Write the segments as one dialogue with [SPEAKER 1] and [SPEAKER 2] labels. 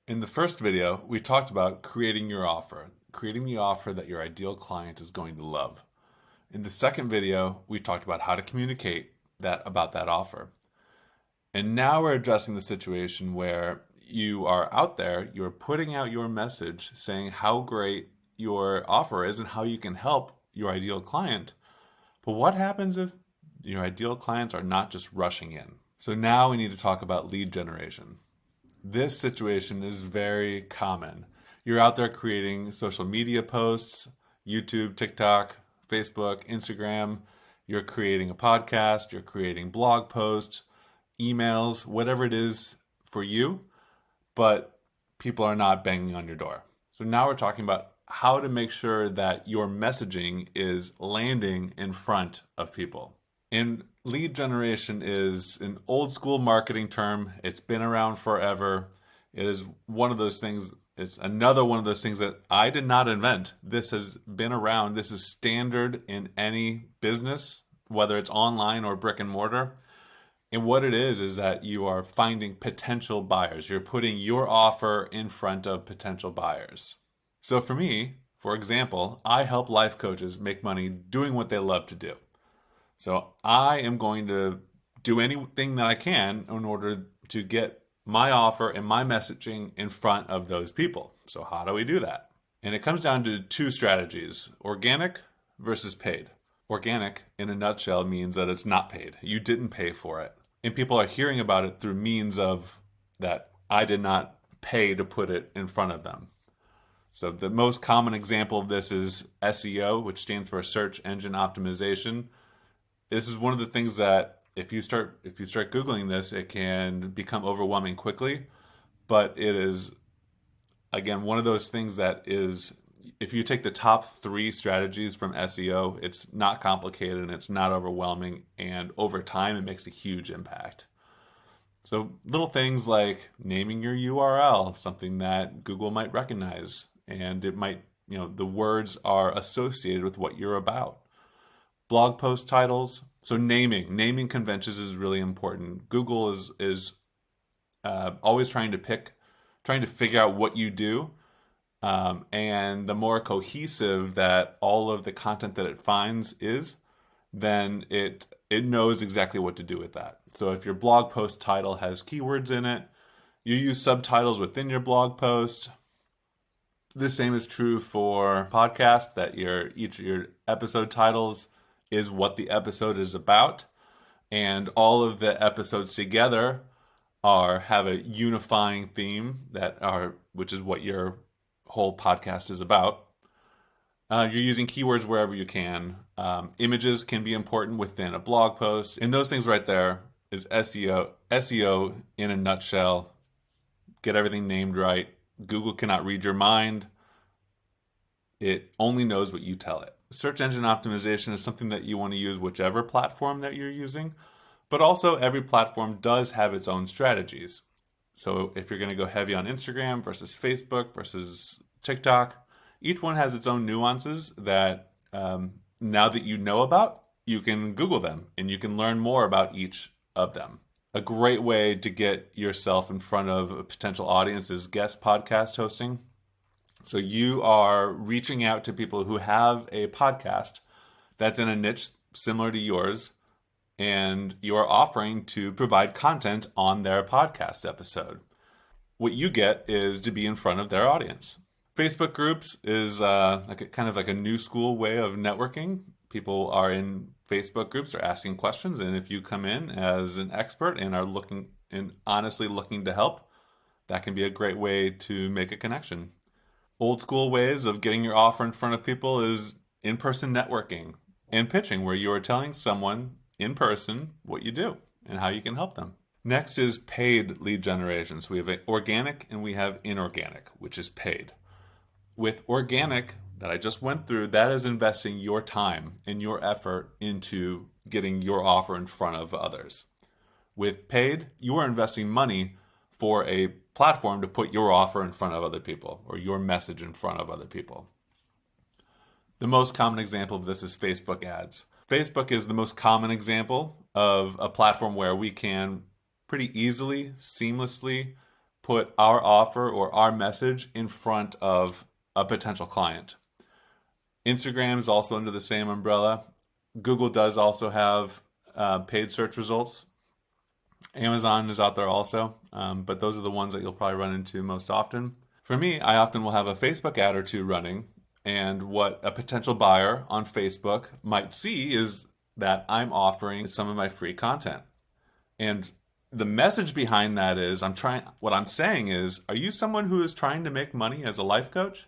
[SPEAKER 1] In the first video, we talked about creating your offer, creating the offer that your ideal client is going to love. In the second video, we talked about how to communicate about that offer. And now we're addressing the situation where you are out there, you're putting out your message saying how great your offer is and how you can help your ideal client. But what happens if your ideal clients are not just rushing in? So now we need to talk about lead generation. This situation is very common. You're out there creating social media posts, YouTube, TikTok, Facebook, Instagram. You're creating a podcast, you're creating blog posts, emails, whatever it is for you, but people are not banging on your door. So now we're talking about how to make sure that your messaging is landing in front of people. And lead generation is an old school marketing term. It's been around forever. It is one of those things. It's another one of those things that I did not invent. This has been around. This is standard in any business, whether it's online or brick and mortar. And what it is that you are finding potential buyers. You're putting your offer in front of potential buyers. So for me, for example, I help life coaches make money doing what they love to do. So I am going to do anything that I can in order to get my offer and my messaging in front of those people. So how do we do that? And it comes down to two strategies: organic versus paid. Organic, in a nutshell, means that it's not paid. You didn't pay for it. And people are hearing about it through means of that I did not pay to put it in front of them. So the most common example of this is SEO, which stands for search engine optimization. This is one of the things that if you start Googling this, it can become overwhelming quickly. But it is, again, one of those things that is, if you take the top 3 strategies from SEO, it's not complicated and it's not overwhelming. And over time, it makes a huge impact. So little things like naming your URL, something that Google might recognize, and it might, the words are associated with what you're about. Blog post titles. So naming conventions is really important. Google is always trying to figure out what you do, and the more cohesive that all of the content that it finds is, then it knows exactly what to do with that. So if your blog post title has keywords in it, you use subtitles within your blog post. The same is true for podcasts, that each of your episode titles is what the episode is about, and all of the episodes together have a unifying theme which is what your whole podcast is about. You're using keywords wherever you can. Images can be important within a blog post, and those things right there is SEO. SEO in a nutshell. Get everything named right. Google cannot read your mind. It only knows what you tell it. Search engine optimization is something that you want to use whichever platform that you're using, but also every platform does have its own strategies. So if you're going to go heavy on Instagram versus Facebook versus TikTok, each one has its own nuances that now that you know about, you can Google them and you can learn more about each of them. A great way to get yourself in front of a potential audience is guest podcast hosting. So you are reaching out to people who have a podcast that's in a niche similar to yours, and you're offering to provide content on their podcast episode. What you get is to be in front of their audience. Facebook groups is kind of like a new school way of networking. People are in Facebook groups, are asking questions, and if you come in as an expert and are honestly looking to help, that can be a great way to make a connection. Old school ways of getting your offer in front of people is in-person networking and pitching, where you are telling someone in person what you do and how you can help them. Next is paid lead generation. So we have organic and we have inorganic, which is paid. With organic, that I just went through, that is investing your time and your effort into getting your offer in front of others. With paid, you are investing money for a platform to put your offer in front of other people or your message in front of other people. The most common example of this is Facebook ads. Facebook is the most common example of a platform where we can pretty easily, seamlessly put our offer or our message in front of a potential client. Instagram is also under the same umbrella. Google does also have paid search results. Amazon is out there also, but those are the ones that you'll probably run into most often. For me, I often will have a Facebook ad or two running, and what a potential buyer on Facebook might see is that I'm offering some of my free content. And the message behind that is what I'm saying is, are you someone who is trying to make money as a life coach?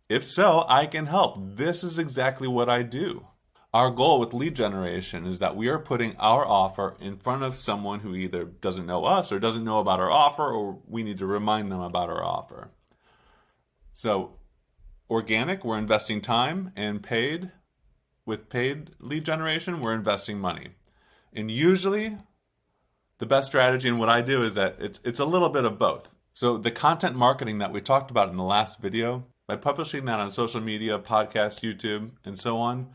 [SPEAKER 1] If so, I can help. This is exactly what I do. Our goal with lead generation is that we are putting our offer in front of someone who either doesn't know us or doesn't know about our offer, or we need to remind them about our offer. So organic, we're investing time, and paid, with paid lead generation, we're investing money. And usually the best strategy and what I do is that it's a little bit of both. So the content marketing that we talked about in the last video, by publishing that on social media, podcasts, YouTube, and so on,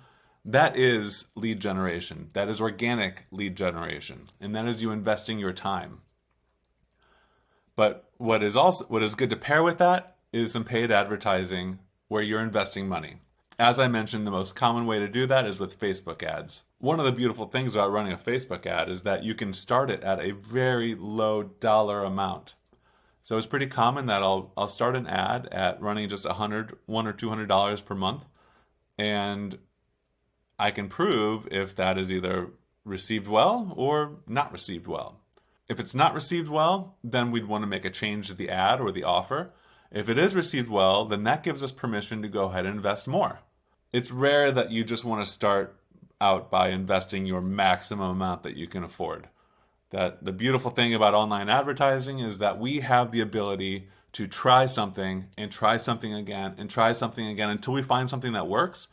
[SPEAKER 1] that is lead generation. That is organic lead generation. And that is you investing your time. But what is good to pair with that is some paid advertising where you're investing money. As I mentioned, the most common way to do that is with Facebook ads. One of the beautiful things about running a Facebook ad is that you can start it at a very low dollar amount. So it's pretty common that I'll start an ad at running just $100 or $200 per month, and I can prove if that is either received well or not received well. If it's not received well, then we'd want to make a change to the ad or the offer. If it is received well, then that gives us permission to go ahead and invest more. It's rare that you just want to start out by investing your maximum amount that you can afford. That the beautiful thing about online advertising is that we have the ability to try something and try something again and try something again until we find something that works.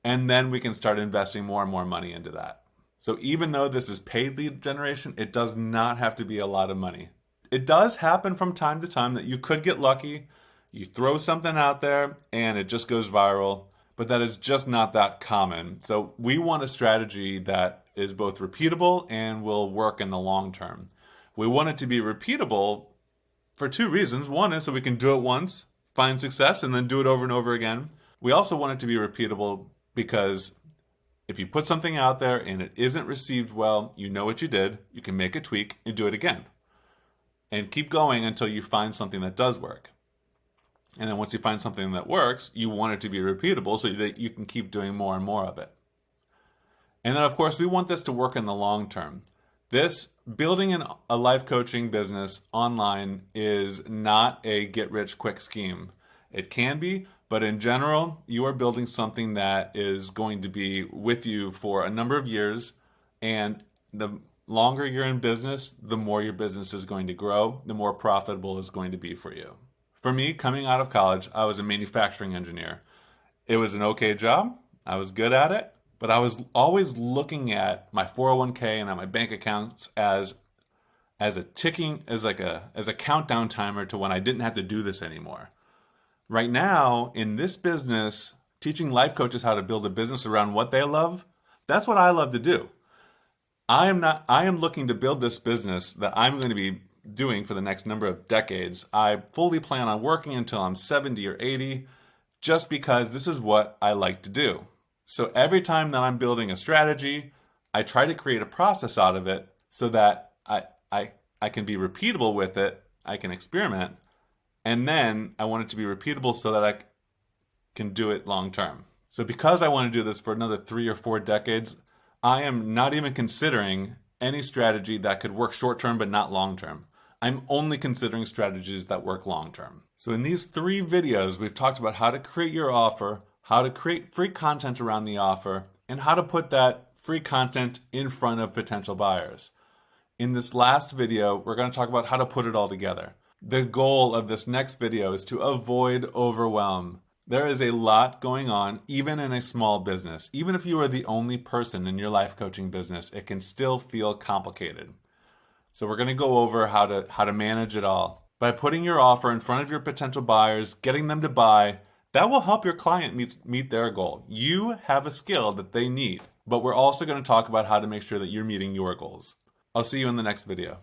[SPEAKER 1] And then we can start investing more and more money into that. So even though this is paid lead generation, it does not have to be a lot of money. It does happen from time to time that you could get lucky. You throw something out there and it just goes viral, but that is just not that common. So we want a strategy that is both repeatable and will work in the long term. We want it to be repeatable for two reasons. One is so we can do it once, find success, and then do it over and over again. We also want it to be repeatable because if you put something out there and it isn't received well, you know what you did, you can make a tweak and do it again. And keep going until you find something that does work. And then once you find something that works, you want it to be repeatable so that you can keep doing more and more of it. And then, of course, we want this to work in the long term. Building a life coaching business online is not a get-rich-quick scheme. It can be, but in general, you are building something that is going to be with you for a number of years. And the longer you're in business, the more your business is going to grow, the more profitable it's going to be for you. For me, coming out of college, I was a manufacturing engineer. It was an okay job. I was good at it, but I was always looking at my 401k and at my bank accounts as a countdown timer to when I didn't have to do this anymore. Right now, in this business, teaching life coaches how to build a business around what they love, that's what I love to do. I am looking to build this business that I'm going to be doing for the next number of decades. I fully plan on working until I'm 70 or 80, just because this is what I like to do. So every time that I'm building a strategy, I try to create a process out of it so that I can be repeatable with it, I can experiment, and then I want it to be repeatable so that I can do it long term. So because I want to do this for another 3 or 4 decades, I am not even considering any strategy that could work short term but not long term. I'm only considering strategies that work long term. So in these 3 videos, we've talked about how to create your offer, how to create free content around the offer, and how to put that free content in front of potential buyers. In this last video, we're going to talk about how to put it all together. The goal of this next video is to avoid overwhelm. There is a lot going on, even in a small business. Even if you are the only person in your life coaching business, it can still feel complicated. So we're going to go over how to manage it all. By putting your offer in front of your potential buyers, getting them to buy, that will help your client meet their goal. You have a skill that they need, but we're also going to talk about how to make sure that you're meeting your goals. I'll see you in the next video.